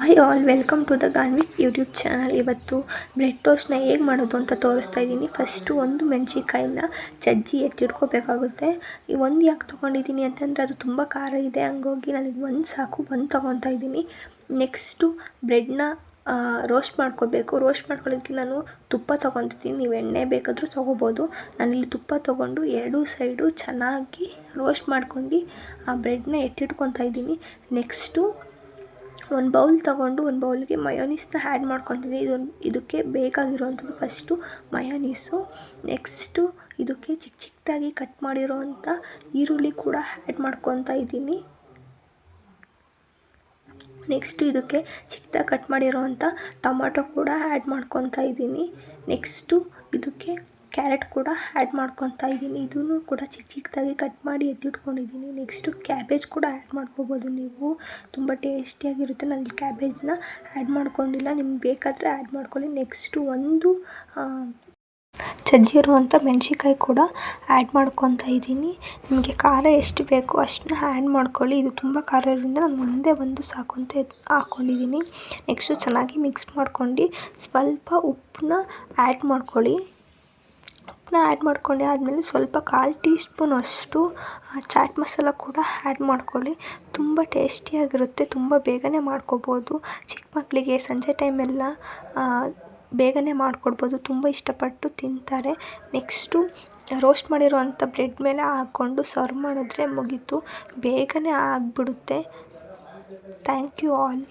Hi all, welcome to the Ganvik YouTube channel. ಇವತ್ತು bread ಟೋಸ್ಟ್ನ ಹೇಗೆ ಮಾಡೋದು ಅಂತ ತೋರಿಸ್ತಾ ಇದ್ದೀನಿ. ಫಸ್ಟು ಒಂದು ಮೆಣಸಿನ್ಕಾಯಿನ ಜಜ್ಜಿ ಎತ್ತಿಟ್ಕೋಬೇಕಾಗುತ್ತೆ. ಈ ಒಂದು ಯಾಕೆ ತೊಗೊಂಡಿದ್ದೀನಿ ಅಂತಂದರೆ ಅದು ತುಂಬ ಖಾರ ಇದೆ, ಹಂಗೋಗಿ ನನಗೆ ಒಂದು ಸಾಕು, ಒಂದು ತೊಗೊತಾ ಇದ್ದೀನಿ. ನೆಕ್ಸ್ಟು ಬ್ರೆಡ್ನ ರೋಸ್ಟ್ ಮಾಡ್ಕೋಬೇಕು. ರೋಸ್ಟ್ ಮಾಡ್ಕೊಳ್ಳೋದಕ್ಕೆ ನಾನು ತುಪ್ಪ ತೊಗೊತಿದ್ದೀನಿ. ನೀವು ಎಣ್ಣೆ ಬೇಕಾದರೂ ತೊಗೋಬೋದು. ನಾನಿಲ್ಲಿ ತುಪ್ಪ ತೊಗೊಂಡು ಎರಡೂ ಸೈಡು ಚೆನ್ನಾಗಿ ರೋಸ್ಟ್ ಮಾಡ್ಕೊಂಡು ಆ ಬ್ರೆಡ್ನ ಎತ್ತಿಟ್ಕೊತಾ ಇದ್ದೀನಿ. ನೆಕ್ಸ್ಟು ಒಂದು ಬೌಲ್ ತೊಗೊಂಡು ಒಂದು ಬೌಲ್ಗೆ ಮಯೋನೀಸ್ನ ಆ್ಯಡ್ ಮಾಡ್ಕೊತಿದ್ದೀನಿ. ಇದಕ್ಕೆ ಬೇಕಾಗಿರೋವಂಥದ್ದು ಫಸ್ಟು ಮಯೋನೀಸು. ನೆಕ್ಸ್ಟು ಇದಕ್ಕೆ ಚಿಕ್ಕ ಚಿಕ್ಕದಾಗಿ ಕಟ್ ಮಾಡಿರೋವಂಥ ಈರುಳ್ಳಿ ಕೂಡ ಆ್ಯಡ್ ಮಾಡ್ಕೊತಾ ಇದ್ದೀನಿ. ನೆಕ್ಸ್ಟು ಇದಕ್ಕೆ ಚಿಕ್ಕದಾಗಿ ಕಟ್ ಮಾಡಿರೋವಂಥ ಟೊಮಾಟೊ ಕೂಡ ಆ್ಯಡ್ ಮಾಡ್ಕೊತಾ ಇದ್ದೀನಿ. ನೆಕ್ಸ್ಟು ಇದಕ್ಕೆ ಕ್ಯಾರೆಟ್ ಕೂಡ ಆ್ಯಡ್ ಮಾಡ್ಕೊತಾ ಇದ್ದೀನಿ. ಇದನ್ನು ಕೂಡ ಚಿಕ್ಕ ಚಿಕ್ಕದಾಗಿ ಕಟ್ ಮಾಡಿ ಎತ್ತಿಟ್ಕೊಂಡಿದ್ದೀನಿ. ನೆಕ್ಸ್ಟು ಕ್ಯಾಬೇಜ್ ಕೂಡ ಆ್ಯಡ್ ಮಾಡ್ಕೋಬೋದು ನೀವು, ತುಂಬ ಟೇಸ್ಟಿಯಾಗಿರುತ್ತೆ. ನಾನು ಕ್ಯಾಬೇಜ್ನ ಆ್ಯಡ್ ಮಾಡ್ಕೊಂಡಿಲ್ಲ, ನಿಮ್ಗೆ ಬೇಕಾದರೆ ಆ್ಯಡ್ ಮಾಡ್ಕೊಳ್ಳಿ. ನೆಕ್ಸ್ಟು ಒಂದು ಜಜ್ಜಿರುವಂಥ ಮೆಣಸಿನ್ಕಾಯಿ ಕೂಡ ಆ್ಯಡ್ ಮಾಡ್ಕೊತಾ ಇದ್ದೀನಿ. ನಿಮಗೆ ಖಾರ ಎಷ್ಟು ಬೇಕೋ ಅಷ್ಟನ್ನ ಆ್ಯಡ್ ಮಾಡ್ಕೊಳ್ಳಿ. ಇದು ತುಂಬ ಖಾರ ಇರೋದ್ರಿಂದ ನಾನು ಒಂದೇ ಒಂದು ಸಾಕು ಅಂತ ಹಾಕ್ಕೊಂಡಿದ್ದೀನಿ. ನೆಕ್ಸ್ಟು ಚೆನ್ನಾಗಿ ಮಿಕ್ಸ್ ಮಾಡ್ಕೊಂಡು ಸ್ವಲ್ಪ ಉಪ್ಪನ್ನ ಆ್ಯಡ್ ಮಾಡ್ಕೊಳ್ಳಿ. ಉಪ್ಪನ್ನ ಆ್ಯಡ್ ಮಾಡ್ಕೊಂಡು ಆದಮೇಲೆ ಸ್ವಲ್ಪ 1/4 ಟೀ ಸ್ಪೂನ್ ಅಷ್ಟು ಚಾಟ್ ಮಸಾಲ ಕೂಡ ಆ್ಯಡ್ ಮಾಡ್ಕೊಳ್ಳಿ. ತುಂಬ ಟೇಸ್ಟಿಯಾಗಿರುತ್ತೆ, ತುಂಬ ಬೇಗನೆ ಮಾಡ್ಕೋಬೋದು. ಚಿಕ್ಕ ಮಕ್ಕಳಿಗೆ ಸಂಜೆ ಟೈಮೆಲ್ಲ ಬೇಗನೆ ಮಾಡಿಕೊಡ್ಬೋದು, ತುಂಬ ಇಷ್ಟಪಟ್ಟು ತಿಂತಾರೆ. ನೆಕ್ಸ್ಟು ರೋಸ್ಟ್ ಮಾಡಿರೋವಂಥ ಬ್ರೆಡ್ ಮೇಲೆ ಹಾಕ್ಕೊಂಡು ಸರ್ವ್ ಮಾಡಿದ್ರೆ ಮುಗೀತು, ಬೇಗನೆ ಆಗಿಬಿಡುತ್ತೆ. Thank you all.